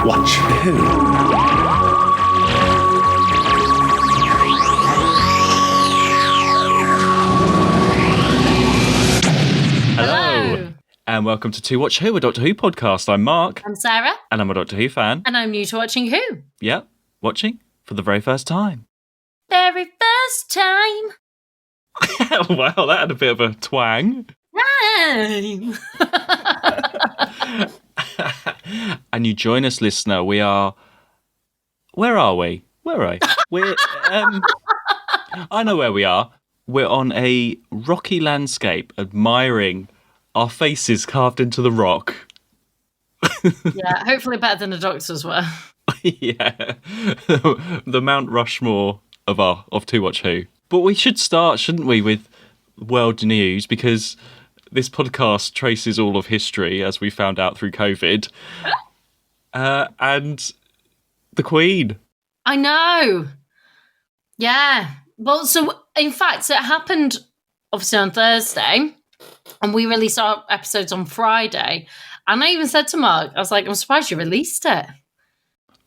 Watch Who? Hello. And welcome to To Watch Who, a Doctor Who podcast. I'm Mark. I'm Sarah. And I'm a Doctor Who fan. And I'm new to watching Who. Yep, watching for the very first time. Very first time. Wow, that had a bit of a twang. Time. And you join us, listener. We are... Where are we? Where are we? We're... I know where we are. We're on a rocky landscape, admiring our faces carved into the rock. Yeah, hopefully better than the Doctors were. Yeah. The Mount Rushmore of To Watch Who. But we should start, shouldn't we, with world news, because this podcast traces all of history, as we found out through COVID. And the Queen. I know. Yeah. Well, so in fact, it happened obviously on Thursday, and we released our episodes on Friday. And I even said to Mark, I was like, I'm surprised you released it.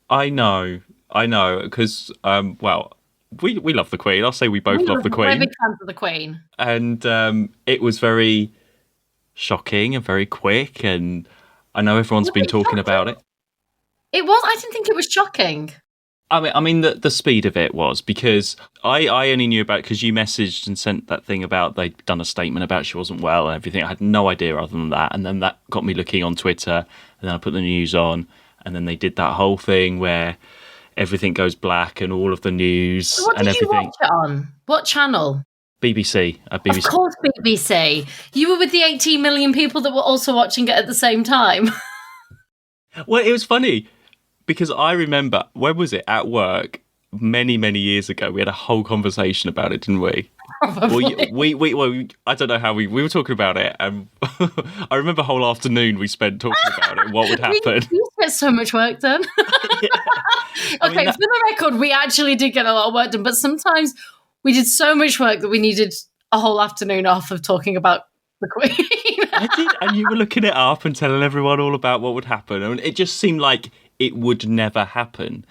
I know, because, we love the Queen. I'll say we both love the Queen. We're big fans of the Queen. And it was very shocking and very quick, and I know everyone's been talking about it. It was. I didn't think it was shocking. I mean, the speed of it was, because I only knew about it because you messaged and sent that thing about they'd done a statement about she wasn't well and everything. I had no idea other than that. And then that got me looking on Twitter, and then I put the news on, and then they did that whole thing where everything goes black and all of the news and everything. What did you watch it on? What channel? BBC. BBC. Of course, BBC. You were with the 18 million people that were also watching it at the same time. Well, it was funny, because I remember, when was it, at work, many, many years ago, we had a whole conversation about it, didn't we? Probably. Well, I don't know how we were talking about it, and I remember a whole afternoon we spent talking about it, what would happen. We get so much work done. Yeah. Okay, for the record, we actually did get a lot of work done, but sometimes we did so much work that we needed a whole afternoon off of talking about the Queen. I did, and you were looking it up and telling everyone all about what would happen, and it just seemed like it would never happen.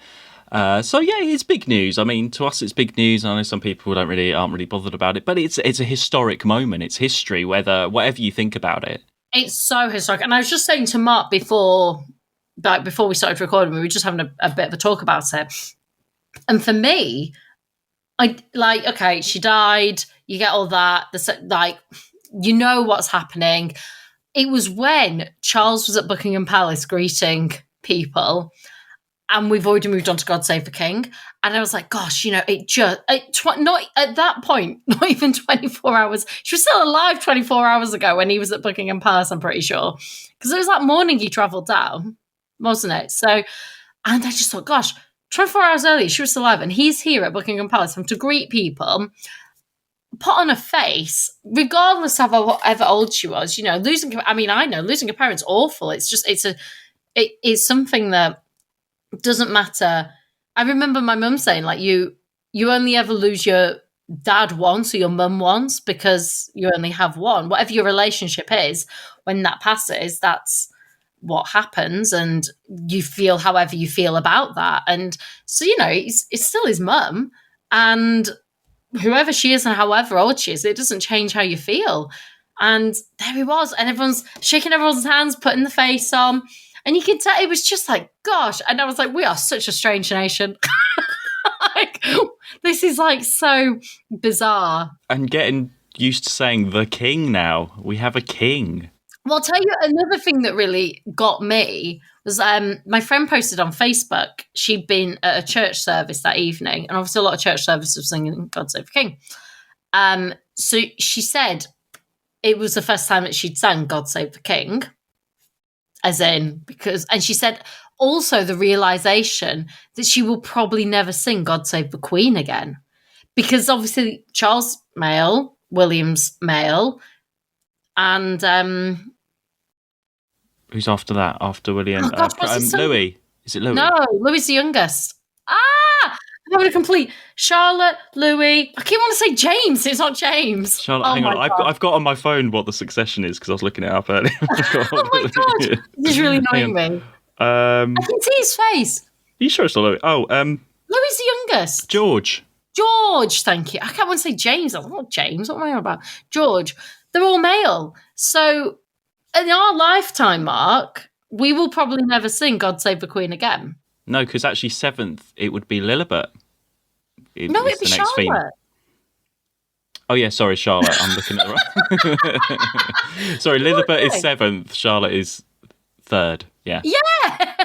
So yeah, it's big news. I mean, to us, it's big news. I know some people aren't really bothered about it, but it's a historic moment. It's history, whatever you think about it. It's so historic. And I was just saying to Mark before we started recording, we were just having a bit of a talk about it. And for me, okay, she died. You get all that. You know what's happening. It was when Charles was at Buckingham Palace greeting people, and we've already moved on to God Save the King, and I was like, gosh, not at that point, not even 24 hours, she was still alive 24 hours ago when he was at Buckingham Palace, I'm pretty sure, because it was that morning he travelled down, wasn't it? So, and I just thought, gosh, 24 hours earlier she was still alive, and he's here at Buckingham Palace having to greet people, put on a face, regardless of however old she was. Losing a parent's awful. It's just it is something that doesn't matter. I remember my mum saying, like, you only ever lose your dad once or your mum once, because you only have one. Whatever your relationship is, when that passes, that's what happens, and you feel however you feel about that. And so, it's still his mum, and whoever she is and however old she is, it doesn't change how you feel. And there he was, and everyone's shaking everyone's hands, putting the face on. And you can tell it was just like, gosh. And I was like, we are such a strange nation. This is like so bizarre. And getting used to saying the king now. We have a king. Well, I'll tell you another thing that really got me was my friend posted on Facebook. She'd been at a church service that evening. And obviously a lot of church services were singing God Save the King. So she said it was the first time that she'd sang God Save the King. And she said also the realization that she will probably never sing God Save the Queen again, because obviously Charles male, William's male, and who's after that? After William, Louis. Is it Louis? No, Louis the youngest. I'm having a complete Charlotte, Louis. I keep wanting to say James. It's not James. Charlotte, hang on. I've got on my phone what the succession is, because I was looking it up earlier. Oh my God. This is really annoying me. I can see his face. Are you sure it's not Louis? Oh, Louis the youngest. George. George, thank you. I can't want to say James. I'm not James. What am I on about? George. They're all male. So in our lifetime, Mark, we will probably never sing God Save the Queen again. No, because actually 7th, it would be Lilibet. No, it'd be Charlotte. Theme. Oh, yeah, sorry, Charlotte. I'm looking at the wrong. Sorry, Lilibet is 7th. Charlotte is 3rd. Yeah. Yeah.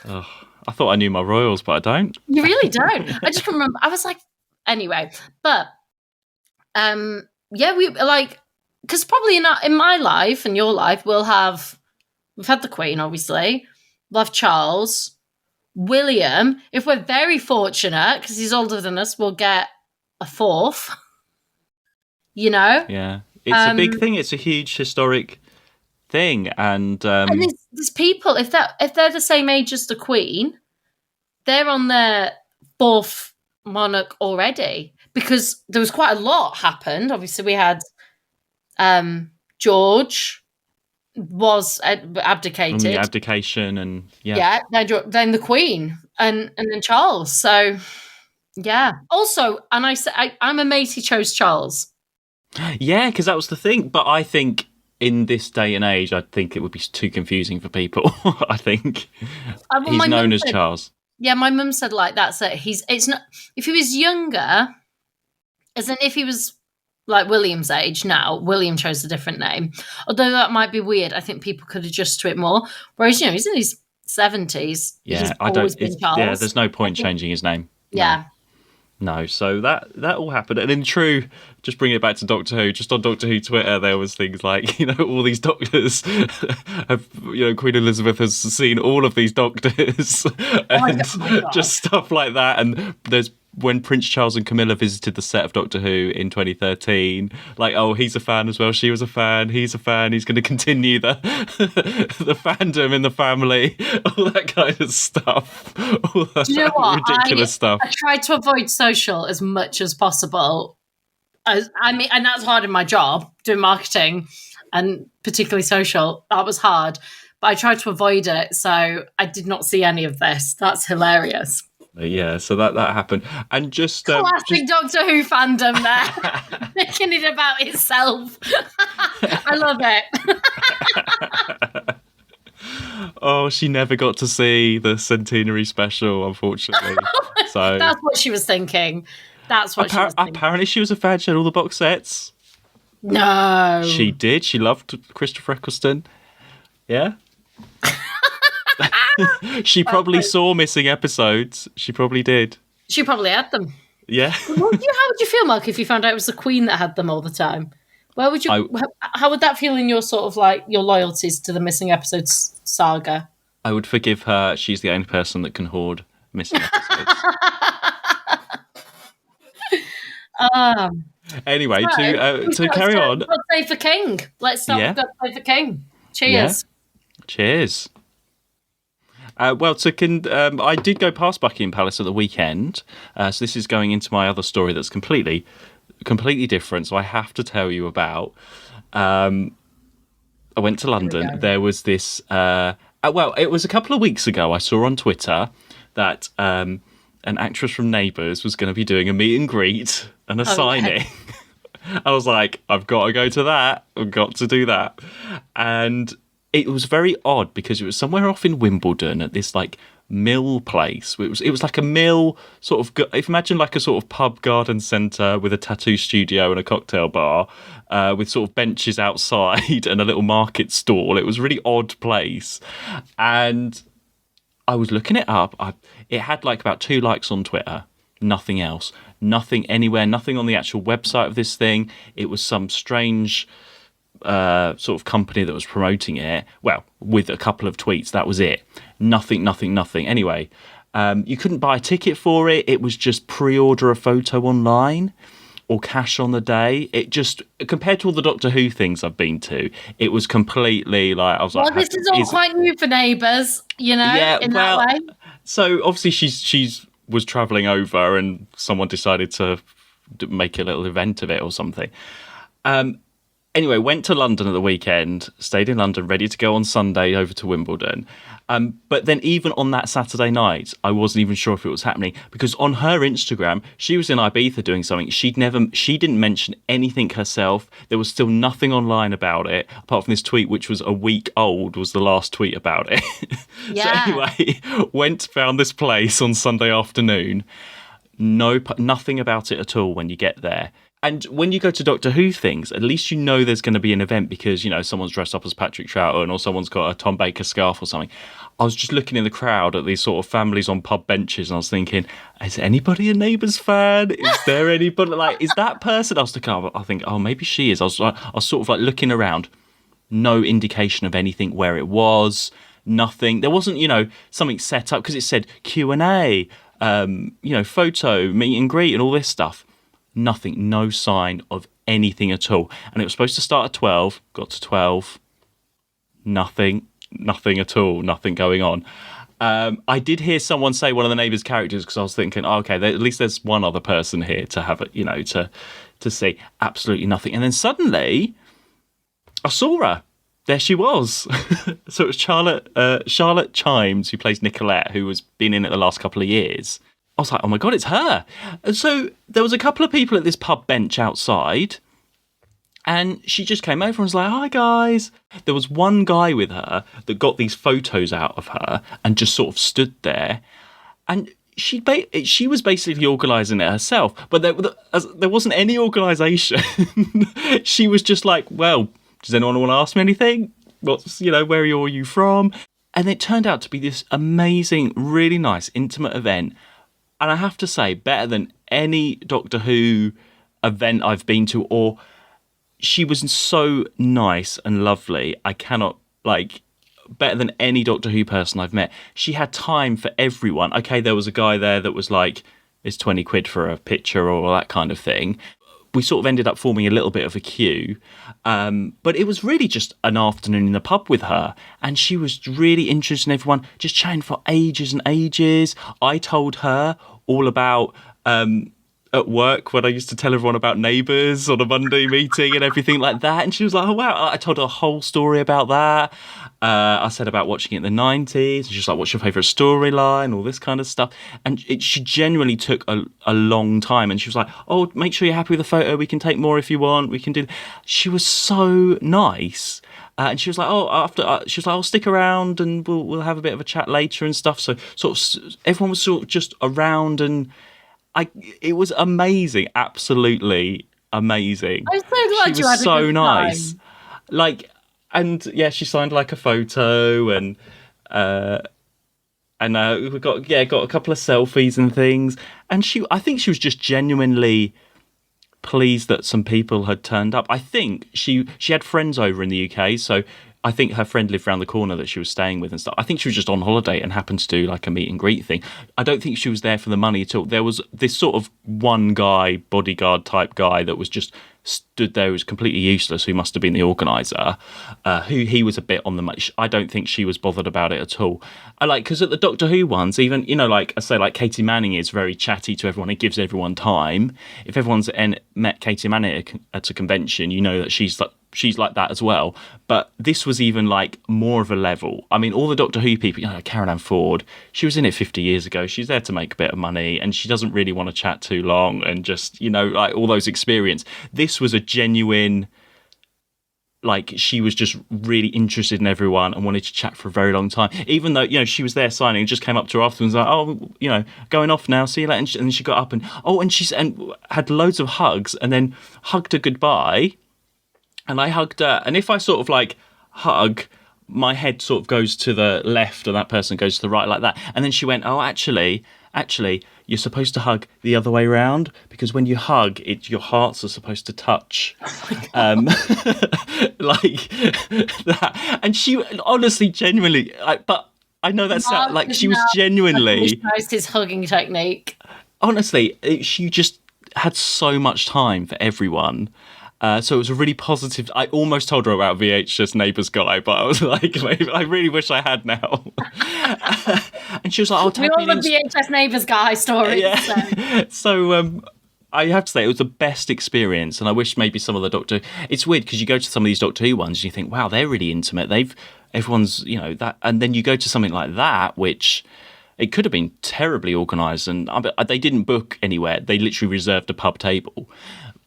Oh, I thought I knew my royals, but I don't. You really don't. I just remember. I was like, anyway, but yeah, we like because probably in my life and your life we've had the Queen, obviously. We'll have Charles, William. If we're very fortunate, because he's older than us, we'll get a 4th. You know? Yeah, it's a big thing. It's a huge historic thing, and there's people if they're the same age as the Queen, they're on their 4th monarch already because there was quite a lot happened. Obviously, we had George was abdicated, and the abdication, and then the Queen, and then Charles. So yeah. Also, and I'm amazed he chose Charles. Yeah, because that was the thing. But I think in this day and age, I think it would be too confusing for people. I think he's known as Charles. Yeah, my mum said like that's it. It's not if he was younger, as in if he was like William's age now. William chose a different name, although that might be weird. I think people could adjust to it more. Whereas he's in his 70s. Yeah, I don't. Yeah, there's no point changing his name. Yeah. No, so that all happened, and in just bringing it back to Doctor Who, just on Doctor Who Twitter, there was things like, all these doctors have, Queen Elizabeth has seen all of these doctors, and just stuff like that. And there's when Prince Charles and Camilla visited the set of Doctor Who in 2013, like, oh, he's a fan as well, she was a fan, he's a fan, he's going to continue the fandom in the family, all that kind of stuff. All that Do you know what? ridiculous stuff. I tried to avoid social as much as possible. And that's hard in my job, doing marketing and particularly social. That was hard. But I tried to avoid it, so I did not see any of this. That's hilarious. Yeah, so that happened, and classic Doctor Who fandom there, making it about itself. I love it. Oh, she never got to see the centenary special, unfortunately. So that's what she was thinking. That's what she was thinking. Apparently, she was a fan. She had all the box sets. No, she did. She loved Christopher Eccleston. Yeah. She probably saw missing episodes. She probably did. She probably had them. Yeah. How would you feel, Mark, if you found out it was the Queen that had them all the time? Where would you? How would that feel in your sort of like your loyalties to the missing episodes saga? I would forgive her. She's the only person that can hoard missing episodes. Anyway, to carry on. God Save the King. Let's start with God Save the King. Cheers. Yeah. Cheers. I did go past Buckingham Palace at the weekend, so this is going into my other story that's completely different, so I have to tell you about. I went to London. There was this... it was a couple of weeks ago, I saw on Twitter that an actress from Neighbours was going to be doing a meet and greet and a signing. I was like, I've got to go to that. I've got to do that. And... it was very odd because it was somewhere off in Wimbledon at this like mill place. It was like a mill sort of. If you imagine like a sort of pub garden centre with a tattoo studio and a cocktail bar, with sort of benches outside and a little market stall. It was a really odd place, and I was looking it up. It had like about 2 likes on Twitter. Nothing else. Nothing anywhere. Nothing on the actual website of this thing. It was some strange. Sort of company that was promoting it, with a couple of tweets. That was it. Nothing. Anyway, you couldn't buy a ticket for it. It was just pre-order a photo online or cash on the day. It just, compared to all the Doctor Who things I've been to, it was completely like, I was like, this is all quite new for Neighbours, that way. So obviously she's was travelling over and someone decided to make a little event of it or something. Anyway, went to London at the weekend, stayed in London, ready to go on Sunday over to Wimbledon. But then even on that Saturday night, I wasn't even sure if it was happening because on her Instagram, she was in Ibiza doing something. She didn't mention anything herself. There was still nothing online about it, apart from this tweet, which was a week old, was the last tweet about it. Yeah. So anyway, found this place on Sunday afternoon. Nothing about it at all when you get there. And when you go to Doctor Who things, at least you know there's going to be an event because, someone's dressed up as Patrick Troughton or someone's got a Tom Baker scarf or something. I was just looking in the crowd at these sort of families on pub benches and I was thinking, is anybody a Neighbours fan? Is there anybody, is that person? I was looking up, I think, oh, maybe she is. I was sort of looking around. No indication of anything where it was, nothing. There wasn't, something set up because it said Q&A, photo, meet and greet and all this stuff. Nothing, no sign of anything at all. And it was supposed to start at 12, got to 12, nothing at all, nothing going on. I did hear someone say one of the Neighbours characters because I was thinking, at least there's one other person here to have it, to see. Absolutely nothing. And then suddenly, I saw her. There she was. So it was Charlotte Chimes, who plays Nicolette, who has been in it the last couple of years. I was like, oh my God, it's her. And so there was a couple of people at this pub bench outside and she just came over and was like, hi guys. There was one guy with her that got these photos out of her and just sort of stood there. And she was basically organising it herself, but there wasn't any organisation. She was just like, well, does anyone want to ask me anything? Where are you from? And it turned out to be this amazing, really nice, intimate event. And I have to say, better than any Doctor Who event I've been to, or she was so nice and lovely. I cannot, better than any Doctor Who person I've met. She had time for everyone. Okay, there was a guy there that was like, it's 20 quid for a picture or that kind of thing. We sort of ended up forming a little bit of a queue. But it was really just an afternoon in the pub with her. And she was really interested in everyone, just chatting for ages and ages. I told her all about, at work, when I used to tell everyone about Neighbours on a Monday meeting and everything like that. And she was like, oh, wow. I told her a whole story about that. I said about watching it in the 90s. And she was like, what's your favourite storyline? All this kind of stuff. And she genuinely took a long time. And she was like, oh, make sure you're happy with the photo. We can take more if you want. We can do. She was so nice. And she was like, she was like, I'll stick around and we'll have a bit of a chat later and stuff. So sort of everyone was sort of just around and it was amazing. Absolutely amazing. I'm so glad she you had was so a good nice. time. And yeah, she signed a photo and we got a couple of selfies and things. And I think she was just genuinely pleased that some people had turned up. I think she had friends over in the UK, so I think her friend lived around the corner that she was staying with and stuff. I think she was just on holiday and happened to do a meet and greet thing. I don't think she was there for the money at all. There was this sort of one guy, bodyguard type guy, that was just stood there, who was completely useless, who must have been the organiser, who he was a bit on the money. I don't think she was bothered about it at all. Because at the Doctor Who ones, even, I say, Katie Manning is very chatty to everyone. It gives everyone time. If everyone's met Katie Manning at a convention, you know that she's like that as well. But this was even more of a level. I mean, all the Doctor Who people, Karen Ann Ford, she was in it 50 years ago. She's there to make a bit of money and she doesn't really want to chat too long and just, all those experience. This was a genuine, she was just really interested in everyone and wanted to chat for a very long time. Even though, she was there signing and just came up to her afterwards like, oh, going off now, see you later. And she got up and had loads of hugs and then hugged her goodbye. And I hugged her. And if I sort of hug, my head sort of goes to the left and that person goes to the right like that. And then she went, oh, actually, you're supposed to hug the other way around because when you hug, your hearts are supposed to touch. Like that. And she honestly, genuinely, but I know that's she was genuinely. His hugging technique. Honestly, she just had so much time for everyone. So it was a really positive. I almost told her about VHS Neighbours guy, but I was like, I really wish I had now. And she was like, "I'll tag me." We all love VHS Neighbours guy stories. Yeah. So I have to say it was the best experience, and I wish maybe some of the Doctor. It's weird because you go to some of these Doctor Who ones, and you think, wow, they're really intimate. Everyone's that, and then you go to something like that, which it could have been terribly organised, and they didn't book anywhere. They literally reserved a pub table,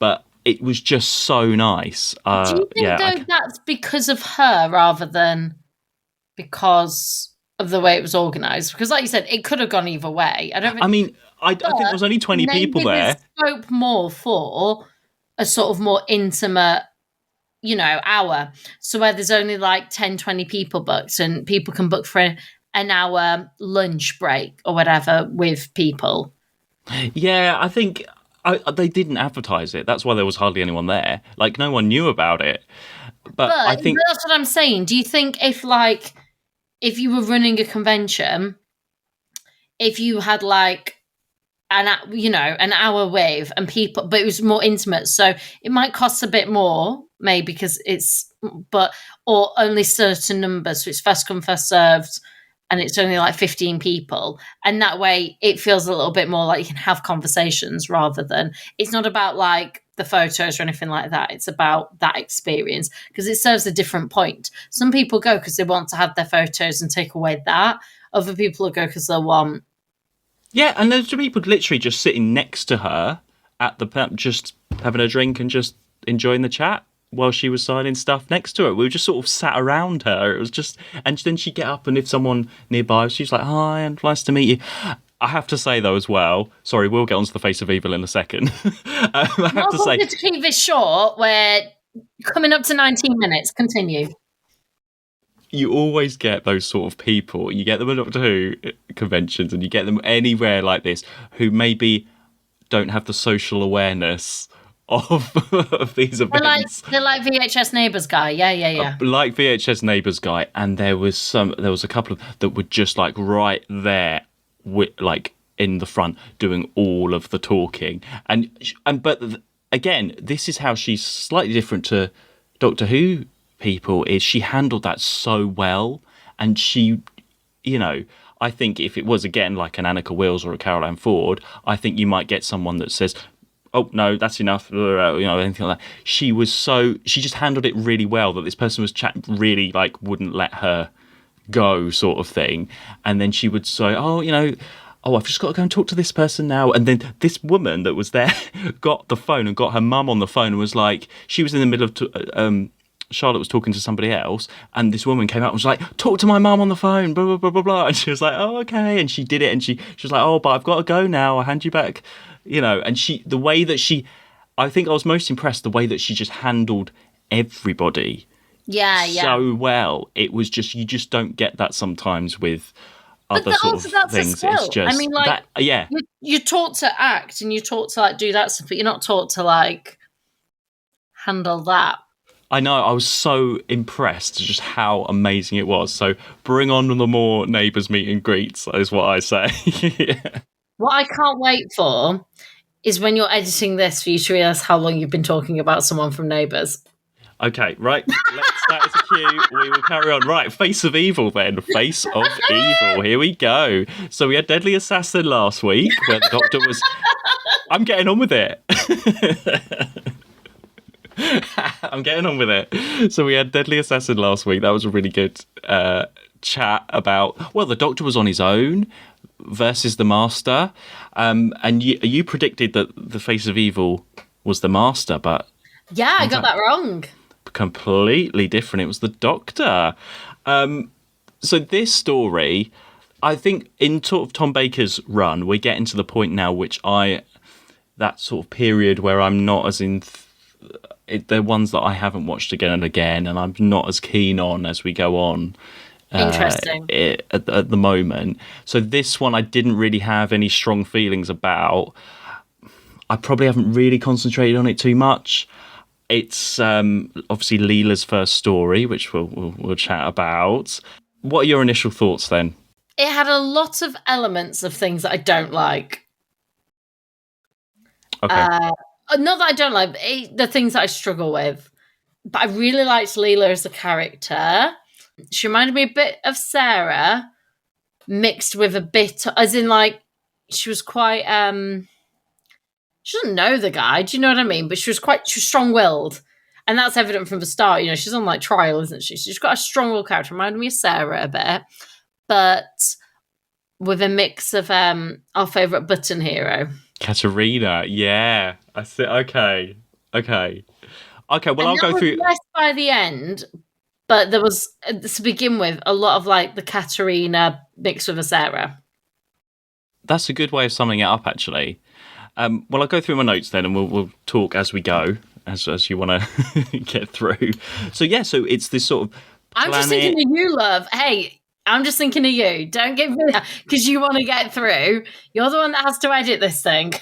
but it was just so nice. Do you think that's because of her rather than because of the way it was organised? Because, like you said, it could have gone either way. I think there was only 20 people there. Scope more for a sort of more intimate, hour. So where there's only like 10, 20 people booked, and people can book for an hour lunch break or whatever with people. Yeah, I think they didn't advertise it. That's why there was hardly anyone there. Like, no one knew about it. But I think that's what I'm saying. Do you think if you were running a convention, if you had like an hour with and people, but it was more intimate, so it might cost a bit more, maybe because or only certain numbers, so it's first come first served, and it's only like 15 people, and that way it feels a little bit more like you can have conversations rather than, it's not about like the photos or anything like that. It's about that experience because it serves a different point. Some people go because they want to have their photos and take away that. Other people will go because they want. Yeah, and there's people literally just sitting next to her at the pub, just having a drink and just enjoying the chat while she was signing stuff next to her. We were just sort of sat around her. It was just, and then she'd get up, and if someone nearby, she's like, "Hi, and nice to meet you." I have to say though as well. Sorry, we'll get onto the face of evil in a second. I have to say, to keep this short, we're coming up to 19 minutes. Continue. You always get those sort of people. You get them at Doctor Who conventions, and you get them anywhere like this, who maybe don't have the social awareness of these events. They're like VHS Neighbours guy. Yeah. Like VHS Neighbours guy, and there was a couple of that were just like right there, like in the front, doing all of the talking. But again, this is how she's slightly different to Doctor Who people, is she handled that so well. And she, I think if it was again like an Annika Wills or a Caroline Ford, I think you might get someone that says, "Oh no, that's enough," anything like that. She just handled it really well, that this person was really like wouldn't let her go, sort of thing. And then she would say, "Oh, I've just got to go and talk to this person now." And then this woman that was there got the phone and got her mum on the phone and was like, she was in the middle of Charlotte was talking to somebody else, and this woman came out and was like, "Talk to my mum on the phone, blah, blah, blah, blah, blah." And she was like, "Oh, okay." And she did it, and she was like, "Oh, but I've got to go now. I'll hand you back." And the way that I think I was most impressed, the way that she just handled everybody. Yeah. So well. It was just, you just don't get that sometimes with other sort of things. It's just, I mean, like, that, yeah. You're taught to act and you're taught to like do that stuff, but you're not taught to like handle that. I know, I was so impressed just how amazing it was. So bring on the more Neighbours meet and greets, is what I say. Yeah. What I can't wait for is when you're editing this for you to realise how long you've been talking about someone from Neighbours. Okay, right. That is a cue. We will carry on. Right, Face of Evil then. Face of Evil. Here we go. So we had Deadly Assassin last week, where the Doctor was... I'm getting on with it. I'm getting on with it. So we had Deadly Assassin last week. That was a really good chat about, well, the Doctor was on his own versus the Master. And you predicted that the Face of Evil was the Master, but... Yeah, I got that wrong. Completely different. It was the Doctor. So this story, I think in sort of Tom Baker's run, we're getting to the point now that sort of period where I'm not as in... they're ones that I haven't watched again and again, and I'm not as keen on as we go on. Interesting. At the moment. So this one I didn't really have any strong feelings about. I probably haven't really concentrated on it too much. It's obviously Leela's first story, which we'll chat about. What are your initial thoughts then? It had a lot of elements of things that I don't like. Okay. Not that I don't like, the things that I struggle with. But I really liked Leela as a character. She reminded me a bit of Sarah, mixed with a bit, as in like, she was quite she doesn't know the guy. Do you know what I mean? But she was strong-willed. And that's evident from the start. She's on like trial, isn't she? So she's got a strong-willed character. Reminded me of Sarah a bit. But with a mix of our favourite button hero. Katerina, yeah. I see. Okay. Well, I'll go through. Less by the end, but there was, to begin with, a lot of like the Katerina mixed with a Sarah. That's a good way of summing it up, actually. Well, I'll go through my notes then, and we'll talk as we go, as you want to get through. So it's this sort of planet. I'm just thinking of you, love. Hey, I'm just thinking of you. Don't give me that because you want to get through. You're the one that has to edit this thing.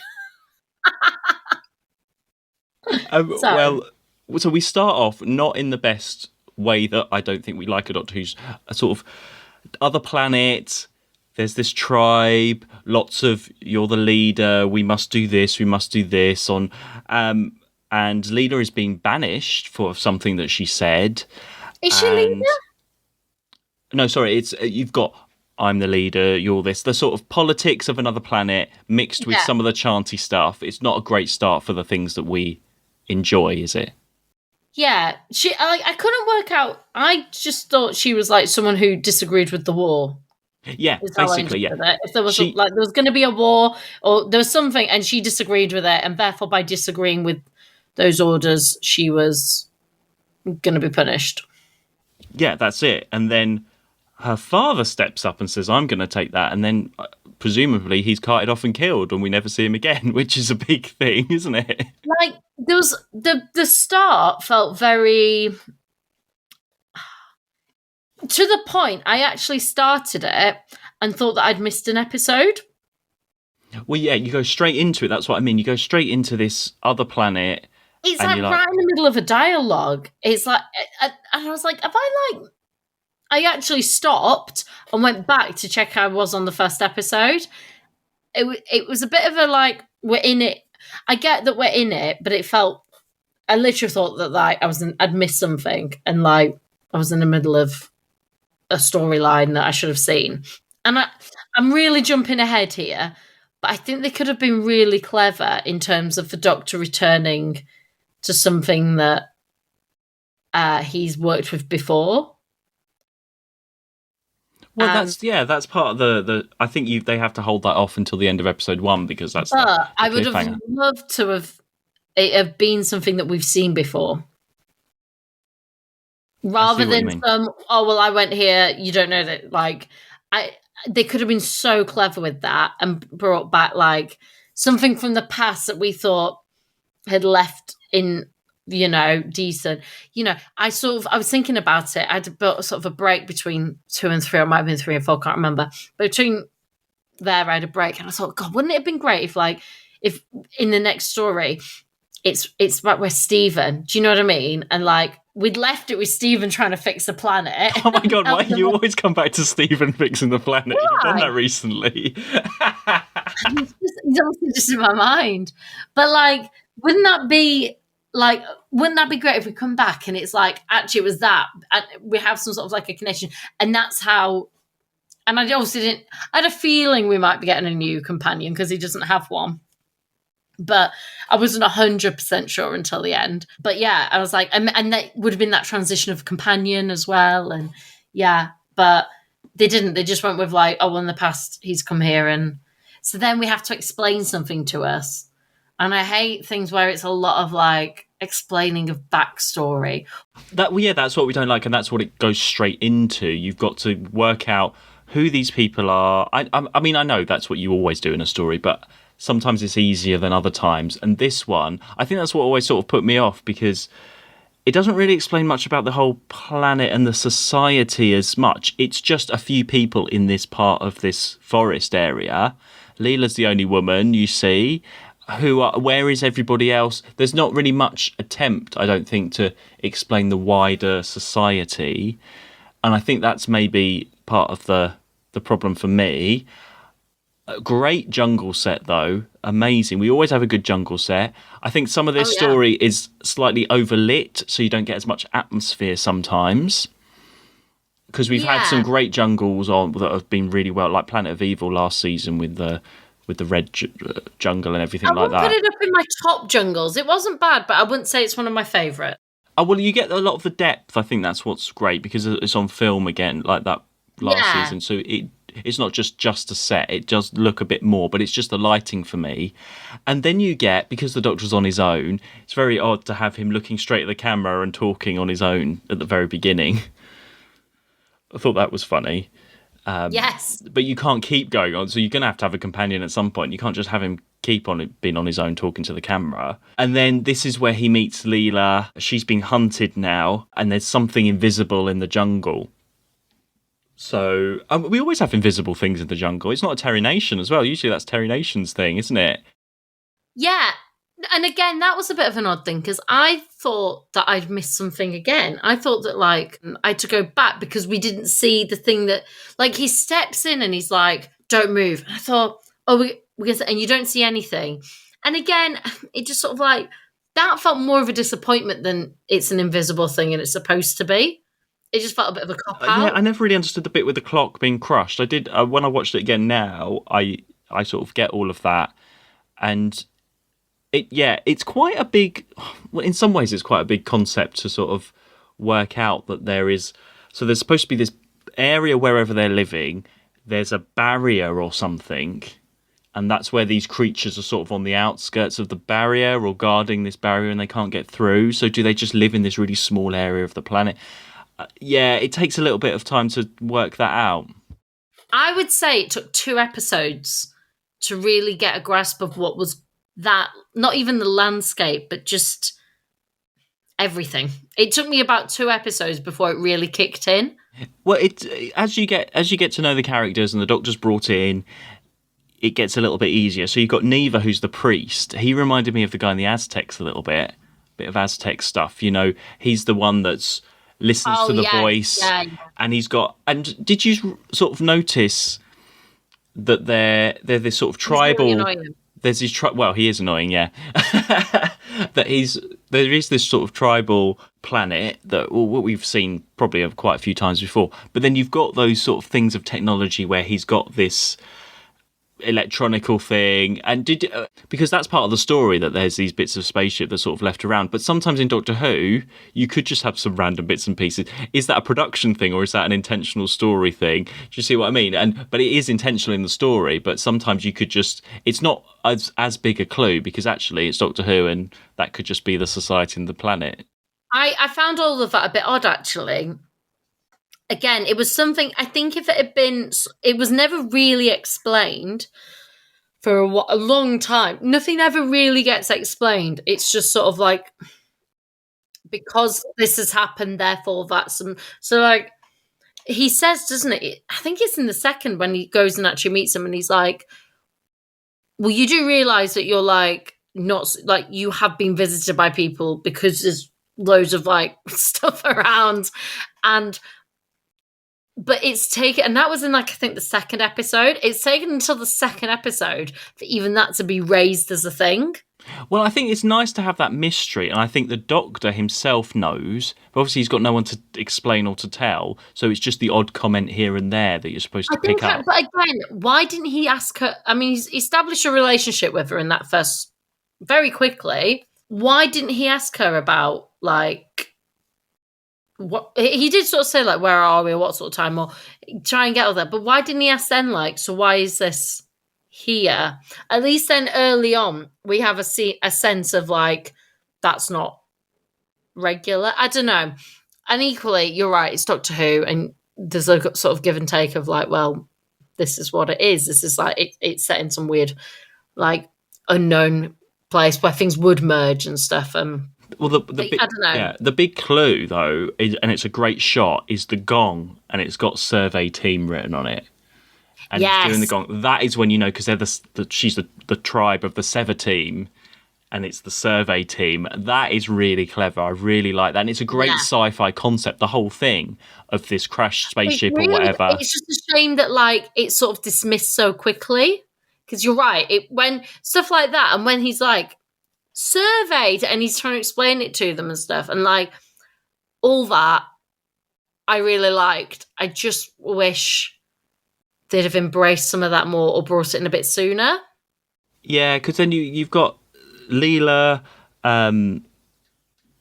So we start off not in the best way that I don't think we like a Doctor Who's a sort of other planet. There's this tribe, lots of you're the leader, we must do this on and Leela is being banished for something that she said. Is she leader? No, sorry, it's you've got I'm the leader, you're this. The sort of politics of another planet mixed with some of the chanty stuff. It's not a great start for the things that we enjoy, is it? Yeah, I couldn't work out. I just thought she was like someone who disagreed with the war. Yeah, basically, yeah. If there was there was going to be a war or there was something, and she disagreed with it, and therefore by disagreeing with those orders, she was going to be punished. Yeah, that's it. And then her father steps up and says, "I'm going to take that," and then presumably he's carted off and killed, and we never see him again, which is a big thing, isn't it? Like there was the start felt very. To the point, I actually started it and thought that I'd missed an episode. Well, yeah, you go straight into it. That's what I mean. You go straight into this other planet. It's like right in the middle of a dialogue. It's like, and I was like, I actually stopped and went back to check how I was on the first episode. It was a bit of a like, we're in it. I get that we're in it, but it felt, I literally thought that like I'd missed something and like I was in the middle of a storyline that I should have seen. And I'm really jumping ahead here, but I think they could have been really clever in terms of the Doctor returning to something that he's worked with before. Well, that's part of the. I think they have to hold that off until the end of episode 1 because that's. But I would have loved to have it have been something that we've seen before. Rather than I went here, you don't know that, like, they could have been so clever with that and brought back, like, something from the past that we thought had left in, decent. I was thinking about it. I had sort of a break between 2 and 3, or it might have been 3 and 4, can't remember. But between there, I had a break, and I thought, God, wouldn't it have been great if in the next story, it's about where Stephen, do you know what I mean? And like we'd left it with Stephen trying to fix the planet. Oh my God, why you always come back to Stephen fixing the planet? Why? You've done that recently. He's obviously just in my mind. But like, wouldn't that be great if we come back and it's like, actually it was that, and we have some sort of like a connection, and that's how. And I also I had a feeling we might be getting a new companion because he doesn't have one. But I wasn't 100% sure until the end. But yeah, I was like, and that would have been that transition of companion as well. And yeah, but they didn't. They just went with like, oh, well, in the past he's come here, and so then we have to explain something to us. And I hate things where it's a lot of like explaining of backstory. That's what we don't like, and that's what it goes straight into. You've got to work out who these people are. I mean, I know that's what you always do in a story, but sometimes it's easier than other times. And this one, I think that's what always sort of put me off, because it doesn't really explain much about the whole planet and the society as much. It's just a few people in this part of this forest area. Leela's the only woman you see. Where is everybody else? There's not really much attempt, I don't think, to explain the wider society. And I think that's maybe part of the problem for me. A great jungle set, though. Amazing. We always have a good jungle set. I think some of this story is slightly overlit, so you don't get as much atmosphere sometimes. Because we've had some great jungles on that have been really well, like Planet of Evil last season with the with the red jungle and everything I like wouldn't that. put it up in my top jungles. It wasn't bad, but I wouldn't say it's one of my favourite. Oh, well, you get a lot of the depth. I think that's what's great because it's on film again, like that last Yeah. season. So it's not just a set. It does look a bit more, but it's just the lighting for me. And then you get, because the Doctor's on his own, it's very odd to have him looking straight at the camera and talking on his own at the very beginning. I thought that was funny. Yes. But you can't keep going on, so you're going to have a companion at some point. You can't just have him keep on being on his own talking to the camera. And then this is where he meets Leela. She's being hunted now, and there's something invisible in the jungle. So we always have invisible things in the jungle. It's not a Terry Nation as well. Usually that's Terry Nation's thing, isn't it? Yeah. And again, that was a bit of an odd thing because I thought that I'd missed something again. I thought that, like, I had to go back because we didn't see the thing that, like, he steps in and he's like, don't move. And I thought, oh, and you don't see anything. And again, it just sort of like, that felt more of a disappointment than it's an invisible thing and it's supposed to be. It just felt a bit of a cop-out. Yeah, I never really understood the bit with the clock being crushed. I did, when I watched it again now, I sort of get all of that. And it's quite a big, well, in some ways it's quite a big concept to sort of work out that there's supposed to be this area wherever they're living, there's a barrier or something, and that's where these creatures are sort of on the outskirts of the barrier or guarding this barrier and they can't get through. So do they just live in this really small area of the planet? It takes a little bit of time to work that out. I would say it took 2 episodes to really get a grasp of what was that, not even the landscape, but just everything. It took me about 2 episodes before it really kicked in. Well, as you get to know the characters and the Doctor's brought in, it gets a little bit easier. So you've got Neva, who's the priest. He reminded me of the guy in the Aztecs a little bit of Aztec stuff. You know, he's the one that's listens to the voice, and he's got. And did you sort of notice that they're this sort of tribal? Really there's his well, he is annoying, yeah. There is this sort of tribal planet that what we've seen probably quite a few times before. But then you've got those sort of things of technology where he's got this electronical thing, and because that's part of the story that there's these bits of spaceship that's sort of left around. But sometimes in Doctor Who you could just have some random bits and pieces. Is that a production thing or is that an intentional story thing? Do you see what I mean? But it is intentional in the story, but sometimes you could just, it's not as big a clue because actually it's Doctor Who and that could just be the society and the planet. I found all of that a bit odd, actually. Again, it was something, I think if it had been, it was never really explained for a long time. Nothing ever really gets explained. It's just sort of like, because this has happened, therefore that's some. So, like, he says, doesn't it? I think it's in the second when he goes and actually meets him and he's like, well, you do realise that you're like, not like you have been visited by people because there's loads of like stuff around but it's taken, and that was in like I think the second episode. It's taken until the second episode for even that to be raised as a thing. Well, I think it's nice to have that mystery, and I think the Doctor himself knows, but obviously he's got no one to explain or to tell, so it's just the odd comment here and there that you're supposed to pick up. But again, why didn't he ask her? I mean, he's established a relationship with her in that first, very quickly. Why didn't he ask her about, like, what he did sort of say, like, where are we, or what sort of time, or try and get all that. But why didn't he ask then, like, so why is this here? At least then early on, we have a sense of, like, that's not regular. I don't know. And equally, you're right, it's Doctor Who, and there's a sort of give and take of, like, well, this is what it is. This is, like, it's set in some weird, like, unknown place where things would merge and stuff. Well, I don't know. Yeah, the big clue though, and it's a great shot, is the gong, and it's got Sevateem written on it. And he's doing the gong. That is when you know, because they're she's the tribe of the Sevateem, and it's the survey team. That is really clever. I really like that, and it's a great sci-fi concept. The whole thing of this crashed spaceship or whatever. It's just a shame that like it's sort of dismissed so quickly. Because you're right, when stuff like that, and when he's like surveyed and he's trying to explain it to them and stuff, and like all that, I really liked. I just wish they'd have embraced some of that more or brought it in a bit sooner. Yeah, because then you've got Leela.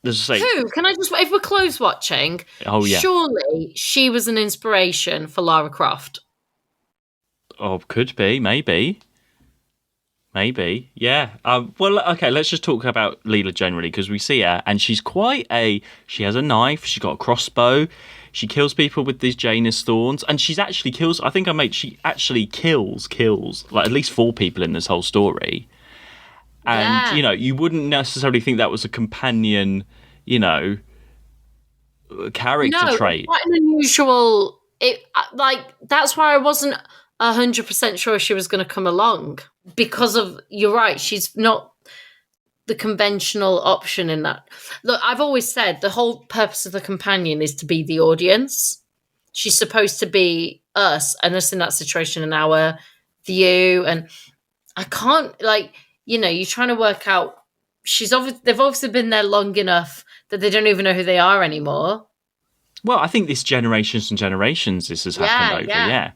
Let's say, Who can I just? If we're close watching, oh yeah, surely she was an inspiration for Lara Croft. oh could be, maybe, yeah. Well, okay, let's just talk about Leela generally because we see her and she's she has a knife, she's got a crossbow, she kills people with these Janus thorns, and she actually kills. I think she actually kills like at least 4 people in this whole story. And, you wouldn't necessarily think that was a companion, character trait. Quite an unusual. That's why I wasn't 100% sure she was going to come along because of. You're right. She's not the conventional option in that. Look, I've always said the whole purpose of the companion is to be the audience. She's supposed to be us and us in that situation and our view. And I can't you're trying to work out. They've obviously been there long enough that they don't even know who they are anymore. Well, I think this generations and generations this has happened over. Yeah.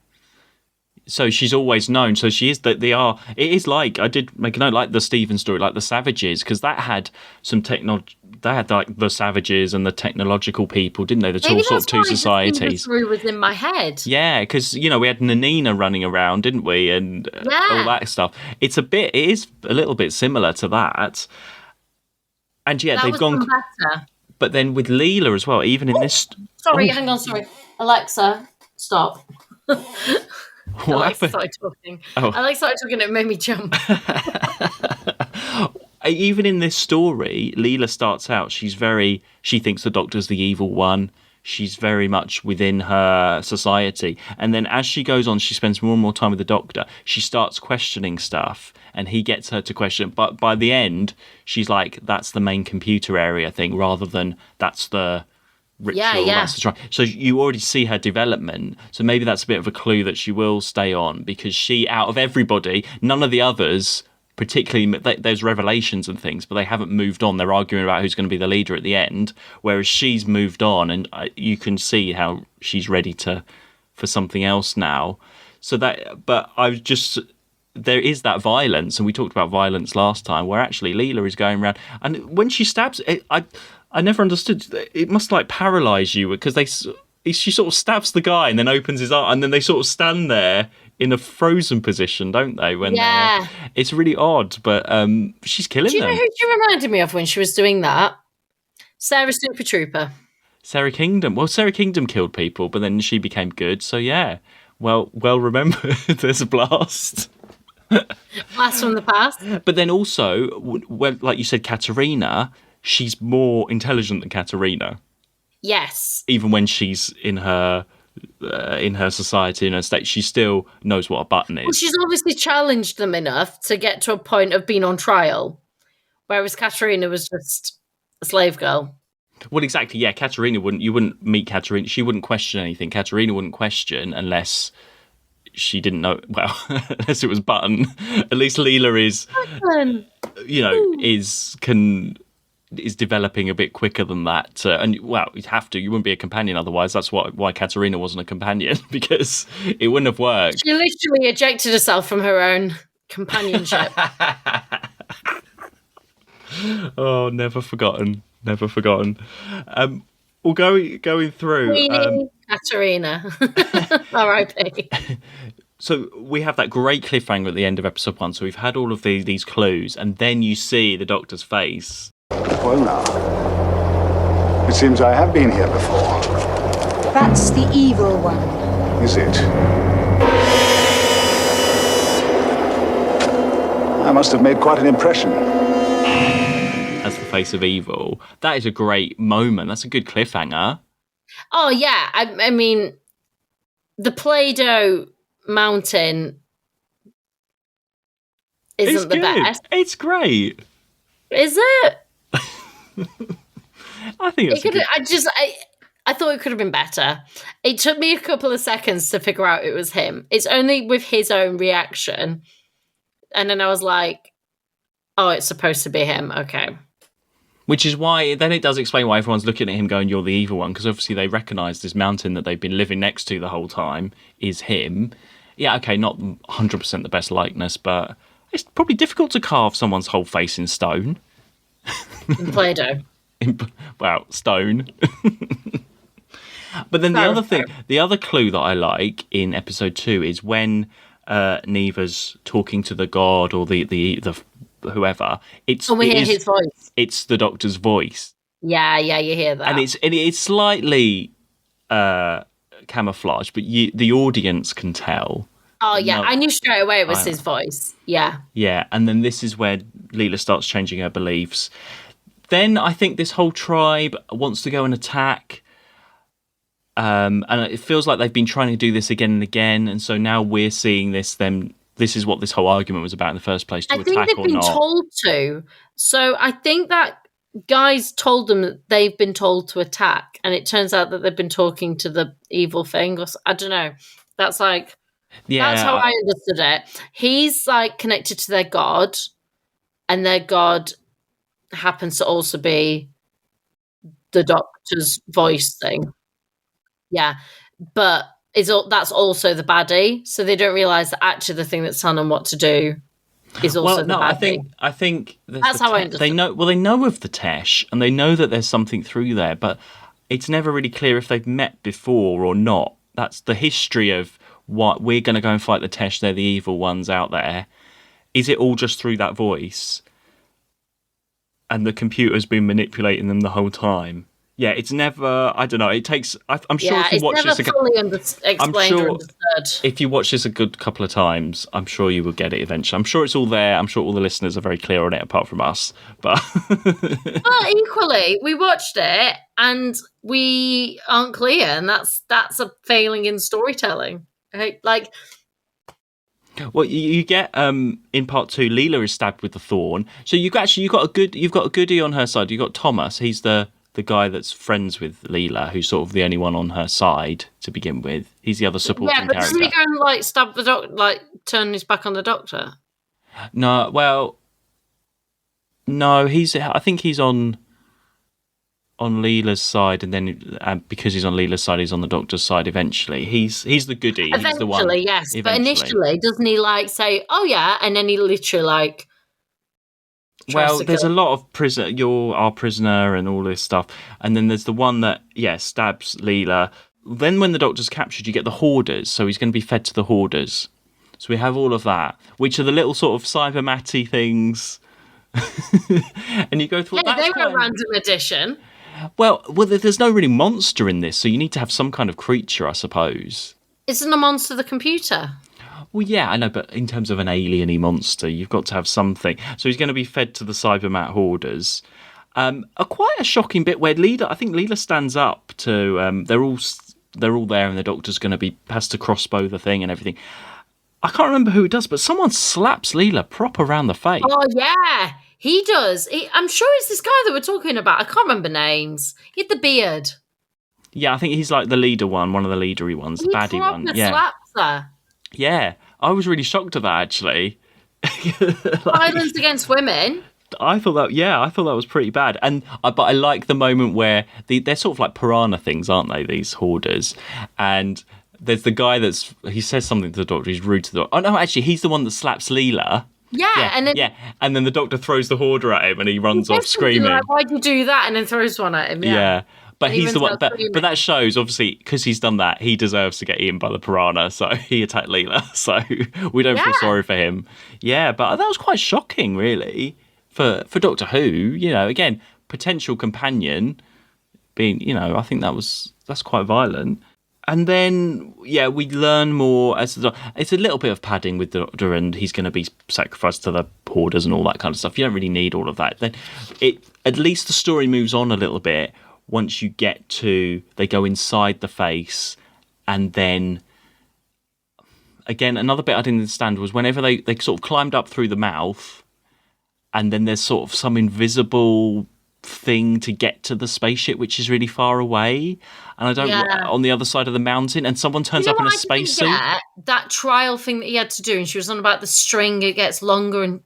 So she's always known. So she is that they are. It is like I did make a note, like the Stephen story, like the Savages, because that had some technology. They had like the Savages and the technological people, didn't they? The two sort of two societies. Maybe was in my head. Yeah, because we had Nanina running around, didn't we, and all that stuff. It is a little bit similar to that. And yeah, they've gone better. But then with Leela as well, even in this. Hang on, sorry, Alexa, stop. What happened? Started talking. Alexa started talking. It made me jump. Even in this story, Leela starts out, she thinks the Doctor's the evil one. She's very much within her society. And then as she goes on, she spends more and more time with the Doctor. She starts questioning stuff and he gets her to question. But by the end, she's like, that's the main computer area thing rather than that's the ritual. Yeah. That's the so you already see her development. So maybe that's a bit of a clue that she will stay on because she, out of everybody, none of the others... particularly there's revelations and things, but they haven't moved on. They're arguing about who's going to be the leader at the end, whereas she's moved on, and you can see how she's ready for something else now. So there is that violence, and we talked about violence last time, where actually Leela is going around, and when she stabs, I never understood. It must like paralyze you because she sort of stabs the guy and then opens his arm, and then they sort of stand there in a frozen position, don't they? It's really odd, but she's killing them. Do you know who she reminded me of when she was doing that? Sarah Super Trooper. Sarah Kingdom. Well, Sarah Kingdom killed people, but then she became good. So yeah, well remembered. There's a blast. Blast from the past. But then also, like you said, Katerina, she's more intelligent than Katerina. Yes. Even when she's in her society, in her state, she still knows what a button is. Well, she's obviously challenged them enough to get to a point of being on trial, whereas Katerina was just a slave girl. Well, exactly, yeah. You wouldn't meet Katerina. She wouldn't question anything. Katerina wouldn't question unless she didn't know. Well, unless it was button. At least Leela is developing a bit quicker than that. And, well, you'd have to. You wouldn't be a companion otherwise. That's why Katerina wasn't a companion, because it wouldn't have worked. She literally ejected herself from her own companionship. Oh, never forgotten. Never forgotten. Well, going through... Katerina. R.I.P. So we have that great cliffhanger at the end of episode 1. So we've had all of these clues, and then you see the Doctor's face. Well, now, it seems I have been here before. That's the evil one. Is it? I must have made quite an impression. As the face of evil. That is a great moment. That's a good cliffhanger. Oh, yeah. I mean, the Play-Doh mountain isn't the best. It's great. Is it? I think it's I thought it could have been better. It took me a couple of seconds to figure out it was him. It's only with his own reaction. And then I was like, oh, it's supposed to be him. Okay. Which is why, then it does explain why everyone's looking at him going, you're the evil one, because obviously they recognise this mountain that they've been living next to the whole time is him. Yeah, okay, not 100% the best likeness, but It's probably difficult to carve someone's whole face in stone. In Play-Doh. Well, stone. But then the other clue that I like in episode 2 is when Neva's talking to the god or the whoever. We hear his voice. It's the Doctor's voice. Yeah, you hear that. And it's slightly camouflaged, but the audience can tell. Oh, yeah. No. I knew straight away it was his voice. Yeah. Yeah, and then this is where Leela starts changing her beliefs. Then I think this whole tribe wants to go and attack. And it feels like they've been trying to do this again and again. And so now we're seeing this. This is what this whole argument was about in the first place, to attack or not. I think they've been told to. So I think that guys told them that they've been told to attack. And it turns out that they've been talking to the evil thing. Or I don't know. That's like... Yeah, that's how I understood it. He's like connected to their god, and their god happens to also be the Doctor's voice thing. Yeah, but that's also the baddie, so they don't realise that actually the thing that's telling them what to do is also the baddie. I think that's how I understood. They know of the Tesh, and they know that there's something through there, but it's never really clear if they've met before or not. That's the history of what we're going to go and fight the Tesh. They're the evil ones out there. Is it all just through that voice? And the computer's been manipulating them the whole time. Yeah, it's never. I don't know. It takes. I'm sure if you watch this, explained or understood. If you watch this a good couple of times, I'm sure you will get it eventually. I'm sure it's all there. I'm sure all the listeners are very clear on it, apart from us. But equally, we watched it and we aren't clear, and that's a failing in storytelling. Right? Like, well, you get in part 2, Leela is stabbed with the thorn. So you've got a goodie on her side. You've got Thomas. He's the guy that's friends with Leela, who's sort of the only one on her side to begin with. He's the other supporting character. Yeah, but doesn't he go and like stab the doctor, like turn his back on the Doctor? No, well, no. I think he's on Leela's side, and then because he's on Leela's side, he's on the Doctor's side eventually. He's the goodie. Eventually, he's the one. Yes. But initially, doesn't he like say, "Oh yeah," and then he literally like. Well, there's a lot of you're our prisoner and all this stuff, and then there's the one that stabs Leela. Then when the Doctor's captured, you get the Hoarders, so he's going to be fed to the Hoarders. So we have all of that, which are the little sort of cybermatty things, and you go through. Yeah, they were a random addition. Well, there's no really monster in this, so you need to have some kind of creature, I suppose. Isn't a monster the computer? Well, yeah, I know, but in terms of an alien-y monster, you've got to have something. So he's going to be fed to the Cybermat Hoarders. Quite a shocking bit where I think Leela stands up to. They're all there, and the Doctor's going to has to crossbow the thing and everything. I can't remember who it does, but someone slaps Leela proper around the face. Oh yeah. He does. I'm sure it's this guy that we're talking about. I can't remember names. He had the beard. Yeah, I think he's like the leader one of the leadery ones, the baddie one. Yeah. Slaps her. Yeah, I was really shocked at that actually. Violence against women. I thought that was pretty bad. But I like the moment where they're sort of like piranha things, aren't they? These Hoarders, and there's the guy he says something to the Doctor. He's rude to the Doctor. Oh no, actually, he's the one that slaps Leela. Yeah, and then the Doctor throws the Hoarder at him, and he runs off screaming. Like, why'd you do that? And then throws one at him. Yeah, but he's the one. But that shows obviously because he's done that, he deserves to get eaten by the piranha. So he attacked Leela. So we don't feel sorry for him. Yeah, but that was quite shocking, really, for Doctor Who. You know, again, potential companion being. You know, I think that's quite violent. And then, we learn more. It's a little bit of padding with the Doctor, and he's going to be sacrificed to the Hoarders and all that kind of stuff. You don't really need all of that. Then, at least the story moves on a little bit once you get to they go inside the face, and then again another bit I didn't understand was whenever they sort of climbed up through the mouth, and then there's sort of some invisible thing to get to the spaceship which is really far away, and I don't on the other side of the mountain, and someone turns up in a spacesuit. That trial thing that he had to do, and she was on about the string, it gets longer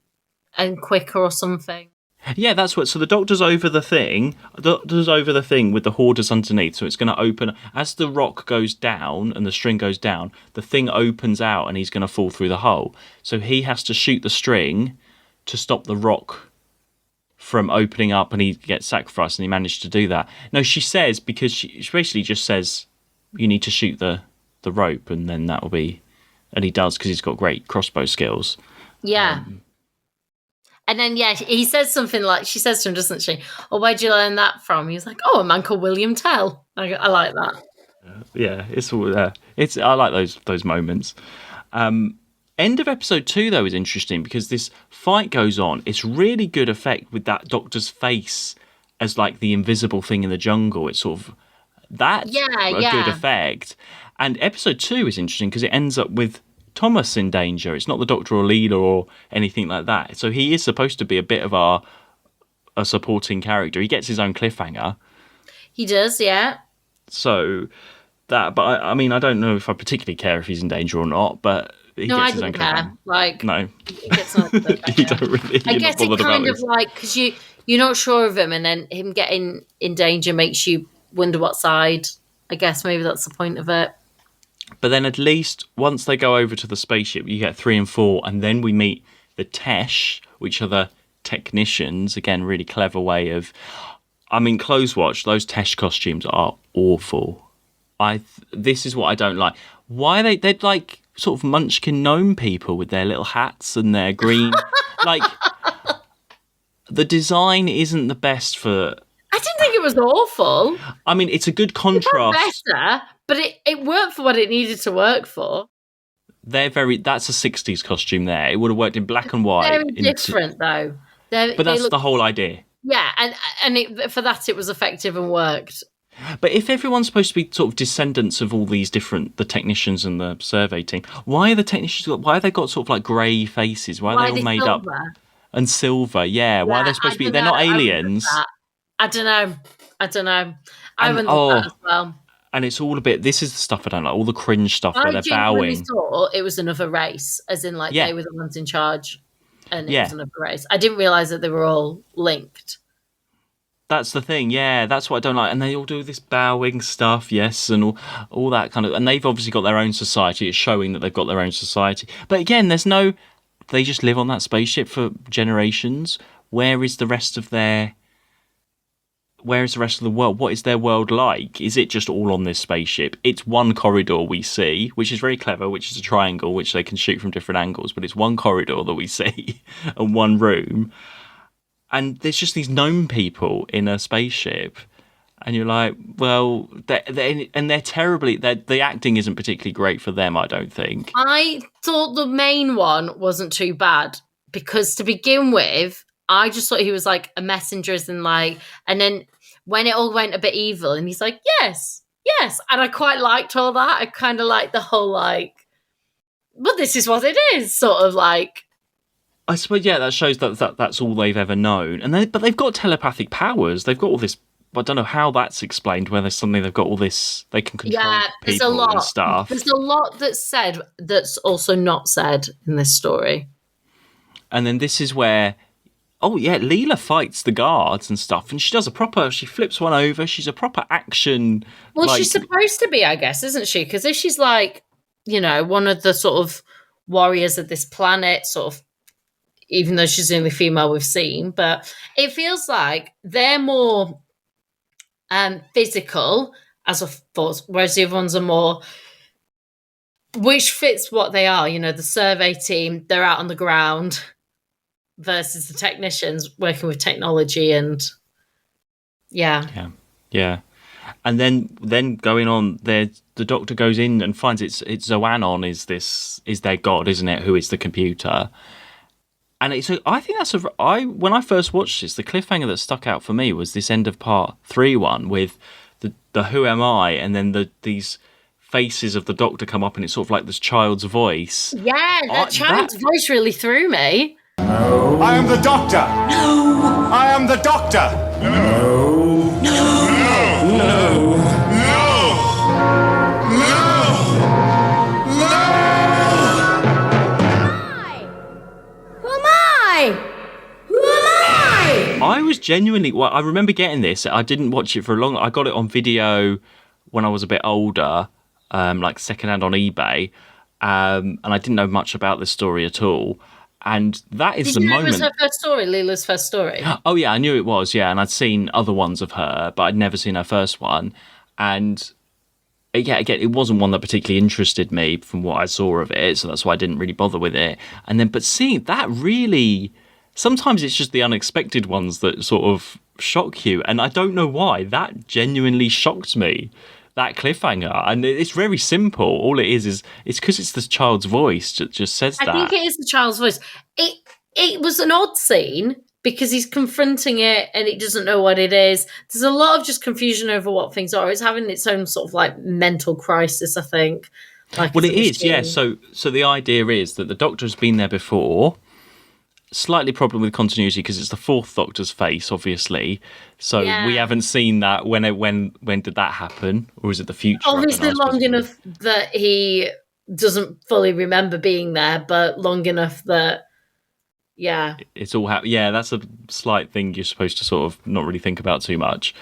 and quicker or something. Yeah, that's what. So the doctor's over the thing. The doctor's over the thing with the hoarders underneath. So it's going to open as the rock goes down and the string goes down. The thing opens out and he's going to fall through the hole. So he has to shoot the string to stop the rock from opening up, and he gets sacrificed. And he managed to do that. No, she says, because she basically just says you need to shoot the rope, and then that will be. And he does, because he's got great crossbow skills. Yeah. And then, he says something like, she says to him, doesn't she? Oh, where'd you learn that from? He's like, oh, a man called William Tell. I like that. Yeah, it's all there. I like those moments. End of episode 2, though, is interesting because this fight goes on. It's really good effect with that doctor's face as like the invisible thing in the jungle. It's sort of, that's a good effect. And episode 2 is interesting because it ends up with Thomas in danger. It's not the Doctor or Leela or anything like that. So he is supposed to be a bit of a supporting character. He gets his own cliffhanger. He does, yeah. So that, but I mean, I don't know if I particularly care if he's in danger or not, but he gets his own cliffhanger. Like, no, he gets no cliffhanger. You don't really. I guess it kind of like, because you're not sure of him, and then him getting in danger makes you wonder what side. I guess maybe that's the point of it. But then at least once they go over to the spaceship, you get 3 and 4, and then we meet the Tesh, which are the technicians. Again, really clever way of... I mean, Close Watch, those Tesh costumes are awful. This is what I don't like. Why they're like sort of munchkin gnome people with their little hats and their green... like, the design isn't the best for... I didn't think it was awful. I mean, it's a good contrast. It's better, but it worked for what it needed to work for. That's a 60s costume there. It would have worked in black and white. Very different, though. But that's the whole idea. Yeah, and for that it was effective and worked. But if everyone's supposed to be sort of descendants of all these different, the technicians and the survey team, why are the technicians, why have they got sort of like grey faces? Why are they all made silver? up? And silver, yeah. Why are they supposed to be? They're not aliens. I don't know. I wouldn't that as well. And it's all a bit, this is the stuff I don't like, all the cringe stuff where they're bowing. I thought it was another race, as in like they were the ones in charge and it was another race. I didn't realise that they were all linked. That's the thing, yeah, that's what I don't like. And they all do this bowing stuff, yes, and all that kind of, and they've obviously got their own society. It's showing that they've got their own society. But again, they just live on that spaceship for generations. Where is the rest of the world? What is their world like? Is it just all on this spaceship? It's one corridor we see, which is very clever, which is a triangle, which they can shoot from different angles, but it's one corridor that we see and one room. And there's just these gnome people in a spaceship. And you're like, well, they're terribly... the acting isn't particularly great for them, I don't think. I thought the main one wasn't too bad, because to begin with, I just thought he was like a messenger, and then when it all went a bit evil, and he's like, yes, and I quite liked all that. I kind of liked the whole well, this is what it is, sort of like. I suppose, yeah, that shows that's all they've ever known, but they've got telepathic powers. They've got all this. I don't know how that's explained. Whether suddenly they've got all this, they can control people and stuff. There's a lot that's said that's also not said in this story. And then this is where. Oh, yeah, Leela fights the guards and stuff, and she flips one over. She's a proper action. Well, she's supposed to be, I guess, isn't she? Because if she's like, one of the sort of warriors of this planet, sort of, even though she's the only female we've seen, but it feels like they're more physical, as I thought, whereas the other ones are more, which fits what they are. The survey team, they're out on the ground, versus the technicians working with technology and yeah. And then going on there, the doctor goes in and finds it's Zoanon is their god, isn't it? Who is the computer? And I think when I first watched this, the cliffhanger that stuck out for me was this end of part 3 one with the who am I, and then these faces of the doctor come up, and it's sort of like this child's voice. Yeah, that child's voice really threw me. No. I am the Doctor. No. I am the Doctor. No. No. No. No. No. Who am I? Who am I? genuinely, well, I remember getting this. I didn't watch it for a long. I got it on video when I was a bit older, like secondhand on eBay, and I didn't know much about this story at all. And that is Did the you know moment. it was her first story, Leela's first story? Oh yeah, I knew it was. Yeah, and I'd seen other ones of her, but I'd never seen her first one. And yeah, again, it wasn't one that particularly interested me from what I saw of it, so that's why I didn't really bother with it. And then, but seeing that really, sometimes it's just the unexpected ones that sort of shock you, and I don't know why. That genuinely shocked me. That cliffhanger, and it's very simple. All it is it's because it's this child's voice that just says that. I think it is the child's voice. It was an odd scene because he's confronting it and it doesn't know what it is. There's a lot of just confusion over what things are. It's having its own sort of like mental crisis, I think. Like, well, it is, yeah. So the idea is that the Doctor has been there before. Slightly problem with continuity because it's the fourth Doctor's face, obviously. So we haven't seen that. When did that happen, or is it the future? Obviously, long enough that he doesn't fully remember being there, but long enough that it's all happened. Yeah, that's a slight thing you're supposed to sort of not really think about too much.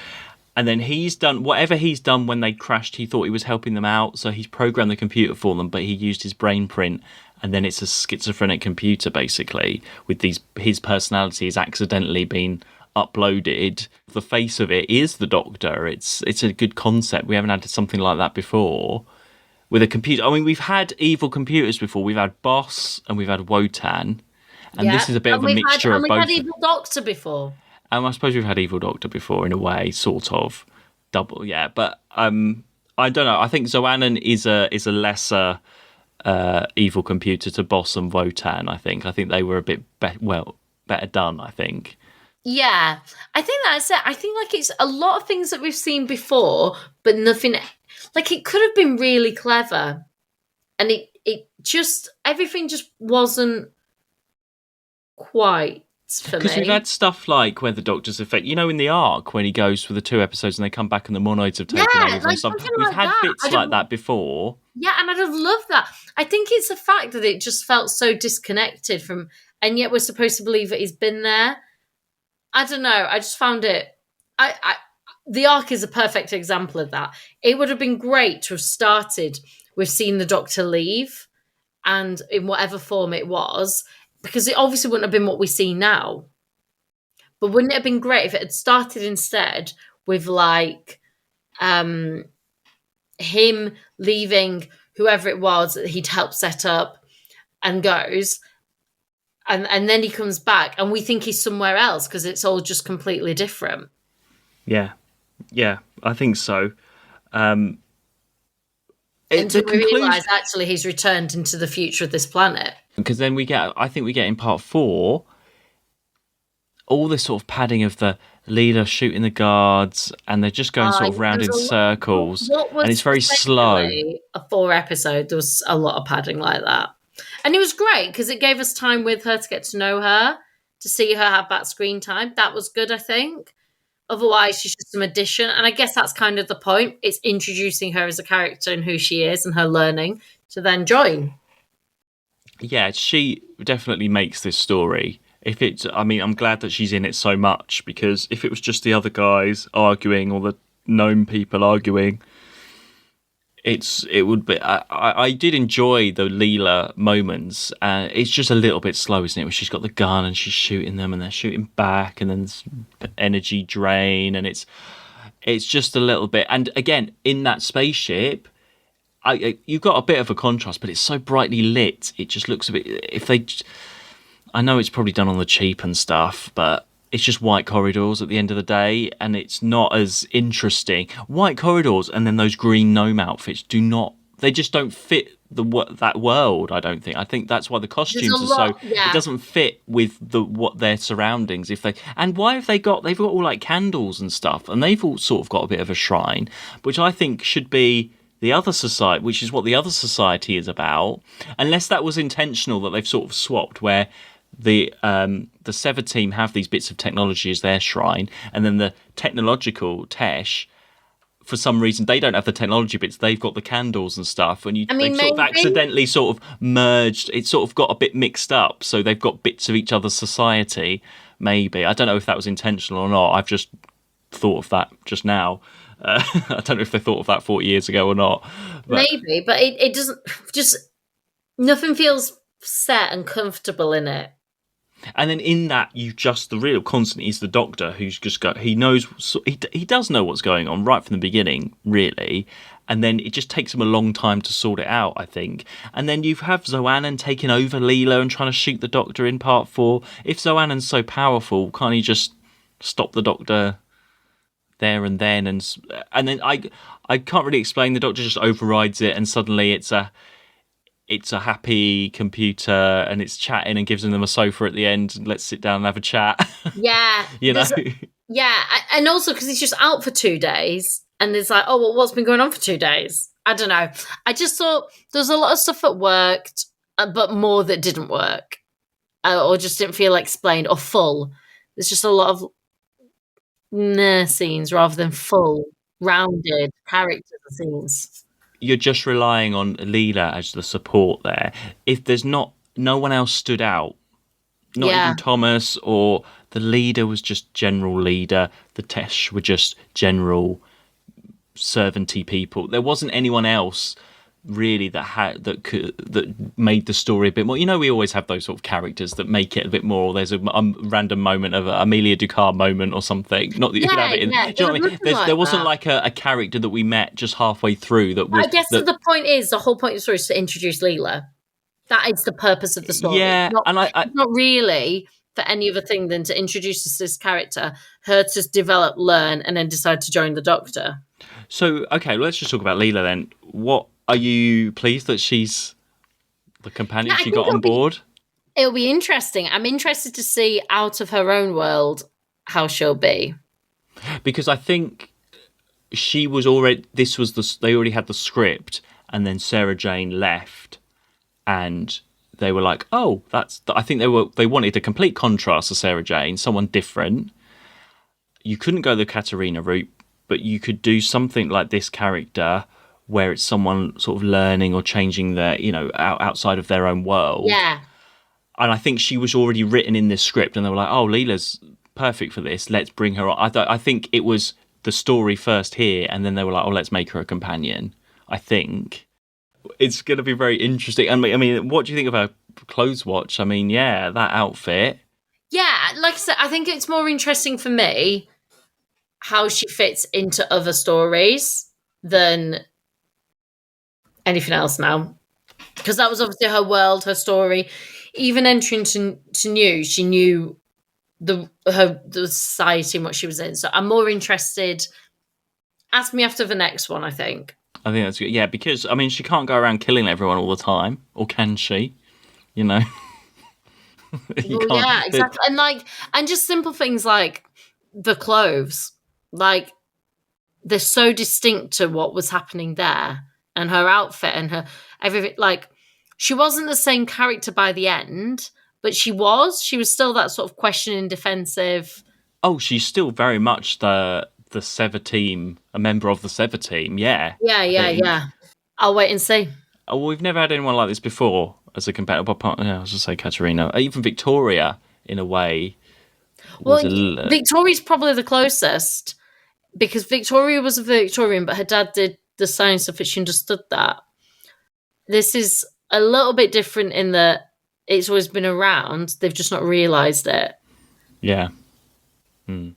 And then he's done whatever he's done when they crashed. He thought he was helping them out, so he's programmed the computer for them, but he used his brain print. And then it's a schizophrenic computer, basically, with his personality has accidentally been uploaded. The face of it is the Doctor. It's a good concept. We haven't had something like that before with a computer. I mean, we've had evil computers before. We've had Boss and we've had Wotan. And this is a bit of a mixture of both. We've had Evil Doctor before. I suppose we've had Evil Doctor before, in a way, sort of. Double, yeah. But I don't know. I think Zoannan is a lesser... evil computer to Boss and Wotan. I think they were a bit better done. I think. Yeah, I think that's it. I think like it's a lot of things that we've seen before, but nothing. Like it could have been really clever, and it just everything just wasn't quite for me. Because we've had stuff like where the Doctor's effect, in the Ark when he goes for the 2 episodes and they come back and the monoids have taken over and stuff. We've had bits like that before. Yeah, and I'd have loved that. I think it's the fact that it just felt so disconnected from, and yet we're supposed to believe that he's been there. I don't know. I just found it. The Ark is a perfect example of that. It would have been great to have started with seeing the Doctor leave, and in whatever form it was, because it obviously wouldn't have been what we see now. But wouldn't it have been great if it had started instead with like him leaving whoever it was that he'd helped set up and goes, and then he comes back and we think he's somewhere else because it's all just completely different. Yeah, I think so. Until we realise actually he's returned into the future of this planet. Because then I think we get in part 4 all this sort of padding of the leader shooting the guards, and they're just going sort of round in circles, and it's very slow. A 4 episode, there was a lot of padding like that, and it was great because it gave us time with her to get to know her, to see her have that screen time. That was good, I think. Otherwise, she's just some addition, and I guess that's kind of the point. It's introducing her as a character and who she is, and her learning to then join. Yeah, she definitely makes this story. I'm glad that she's in it so much, because if it was just the other guys arguing or the gnome people arguing, it would be. I did enjoy the Leela moments. It's just a little bit slow, isn't it? Where she's got the gun and she's shooting them, and they're shooting back, and then there's energy drain, and it's just a little bit. And again, in that spaceship, you've got a bit of a contrast, but it's so brightly lit. It just looks a bit. I know it's probably done on the cheap and stuff, but it's just white corridors at the end of the day, and it's not as interesting. White corridors and then those green gnome outfits they just don't fit that world, I don't think. I think that's why the costumes it doesn't fit with what their surroundings. And why have they've got all like candles and stuff, and they've all sort of got a bit of a shrine, which I think should be the other society, which is what the other society is about, unless that was intentional, that they've sort of swapped, where the Sevateem have these bits of technology as their shrine, and then the technological Tesh, for some reason, they don't have the technology bits. They've got the candles and stuff, and they've sort of accidentally sort of merged. It's sort of got a bit mixed up, so they've got bits of each other's society. maybe. I don't know if that was intentional or not. I've just thought of that just now. I don't know if they thought of that 40 years ago or not. But Maybe, but it doesn't. Just nothing feels set and comfortable in it. And then in that, the real constant is the Doctor, who's just he knows, he does know what's going on right from the beginning, really. And then it just takes him a long time to sort it out, I think. And then you have Zoannan taking over Leela and trying to shoot the Doctor in part 4. If Zoannan's so powerful, can't he just stop the Doctor there and then? And then I can't really explain. The Doctor just overrides it, and suddenly it's a happy computer, and it's chatting and gives them a sofa at the end and let's sit down and have a chat. Yeah. You know? Yeah. And also because he's just out for 2 days and it's like, oh, well, what's been going on for 2 days? I don't know. I just thought there's a lot of stuff that worked, but more that didn't work or just didn't feel explained or full. There's just a lot of scenes rather than full, rounded characters and scenes. You're just relying on Leela as the support there. If there's no one else stood out, not even Thomas, or the leader was just general leader, the Tesh were just general servanty people. There wasn't anyone else really that made the story a bit more. You know, we always have those sort of characters that make it a bit more. There's a random moment of Amelia Ducard moment or something. Not that you could have it in. Yeah, do you know what I mean? There wasn't like a character that we met just halfway through that was. I guess the point is, the whole point of the story is to introduce Leela. That is the purpose of the story. Yeah, not really for any other thing than to introduce us this character, her to develop, learn, and then decide to join the Doctor. So, okay, let's just talk about Leela then. What are you pleased that she's the companion she got on board? It'll be interesting. I'm interested to see out of her own world how she'll be. Because I think she was already. They already had the script, and then Sarah Jane left, and they were like, "Oh, I think they wanted a complete contrast to Sarah Jane, someone different. You couldn't go the Katarina route, but you could do something like this character, where it's someone sort of learning or changing their, outside of their own world." Yeah. And I think she was already written in this script, and they were like, "Oh, Leela's perfect for this. Let's bring her on." I think it was the story first here, and then they were like, "Oh, let's make her a companion." I think it's going to be very interesting. I mean, what do you think of her clothes swatch? I mean, yeah, that outfit. Yeah, like I said, I think it's more interesting for me how she fits into other stories than anything else now. Because that was obviously her world, her story. Even entering to New, she knew the society and what she was in. So I'm more interested. Ask me after the next one, I think. I think that's good. Yeah, because, I mean, she can't go around killing everyone all the time. Or can she? Yeah, exactly. And just simple things like the clothes. Like, they're so distinct to what was happening there. And her outfit and her everything. Like, she wasn't the same character by the end, but she was. She was still that sort of questioning, defensive. Oh, she's still very much the Sevateem, a member of the Sevateem, yeah. Yeah. I'll wait and see. Oh, well, we've never had anyone like this before as a competitor. I was just say Katarina. Even Victoria, in a way. Victoria's probably the closest, because Victoria was a Victorian, but her dad did the science stuff, which she understood that. This is a little bit different in that it's always been around. They've just not realised it. Yeah. Well,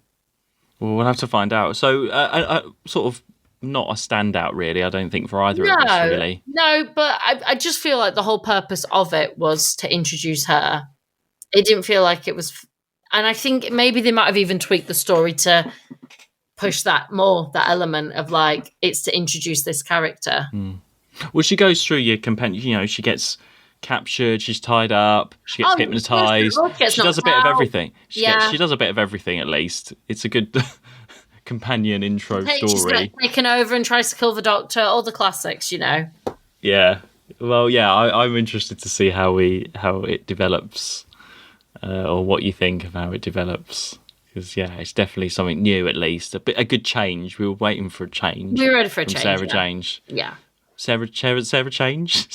we'll have to find out. So, sort of not a standout, really, I don't think, for either of us, really. No, but I just feel like the whole purpose of it was to introduce her. It didn't feel like it was... And I think maybe they might have even tweaked the story to push that more, that element of, like, it's to introduce this character. Well, she goes through your companion, she gets captured, she's tied up, she gets hypnotised, she does a bit of everything. She does a bit of everything, at least. It's a good companion intro story. She's taken over and tries to kill the Doctor, all the classics, Yeah. Well, yeah, I'm interested to see how it develops, or what you think of how it develops. Because, yeah, it's definitely something new, at least. A good change. We were waiting for a change. We were ready for a change. Sarah Jane. Yeah. Sarah Jane? Sarah Jane's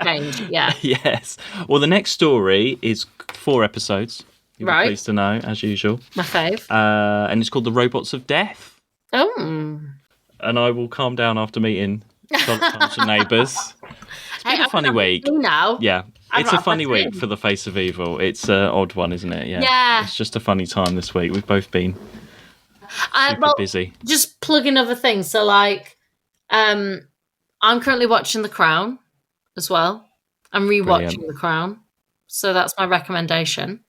change, yeah. Yes. Well, the next story is 4 episodes. You'll be Right. pleased to know, as usual. My fave. And it's called The Robots of Death. Oh. And I will calm down after meeting Charlotte Times and Neighbours. It's been a funny week. Now. Yeah. It's a funny I've got week for The Face of Evil. It's an odd one, isn't it? Yeah. Yeah. It's just a funny time this week. We've both been super busy. Just plugging other things. So, like, I'm currently watching The Crown as well. I'm rewatching Brilliant. The Crown. So that's my recommendation.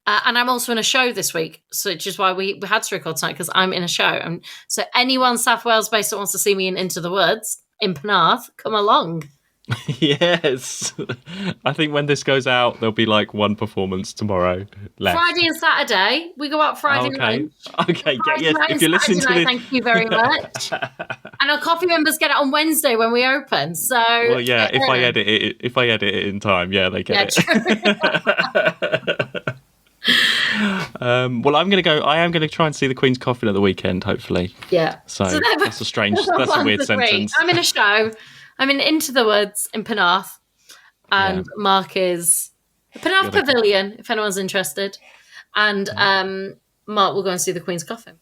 And I'm also in a show this week, so which is why we had to record tonight, because I'm in a show. And so anyone South Wales based that wants to see me in Into the Woods in Penarth, come along. Yes. I think when this goes out, there'll be like one performance tomorrow left. Friday and Saturday. We go out Friday night. Okay. Friday night If and you're listening to Saturday this. night, thank you very much. And our coffee members get it on Wednesday when we open. So Well, yeah. If I edit it in time, yeah, they get it. Well, I am going to try and see the Queen's Coffin at the weekend, hopefully. Yeah. So that's a weird sentence. I'm in a show. I'm in Into the Woods in Penarth. And Mark is Penarth Pavilion, if anyone's interested. And Mark will go and see the Queen's Coffin.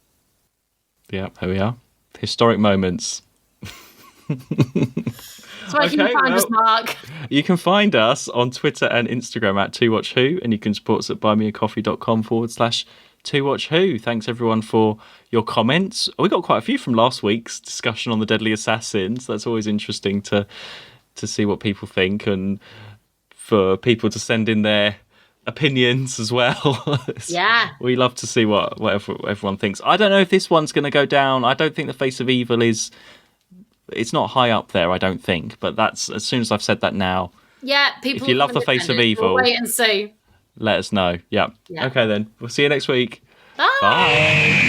Yeah, here we are. Historic moments. So where can you find us, Mark? You can find us on Twitter and Instagram at 2watchwho, and you can support us at buymeacoffee.com/2watchwho. Thanks everyone for your comments. We got quite a few from last week's discussion on the Deadly Assassins. That's always interesting to see what people think, and for people to send in their opinions as well. Yeah. We love to see what everyone thinks. I don't know if this one's going to go down. I don't think The Face of Evil it's not high up there, I don't think. But that's, as soon as I've said that now. Yeah, people. If you love The Face of Evil, we'll wait and see. Let us know. Yeah. Okay then. We'll see you next week. Bye. Bye.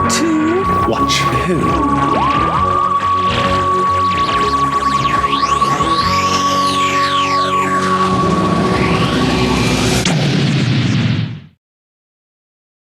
To watch who?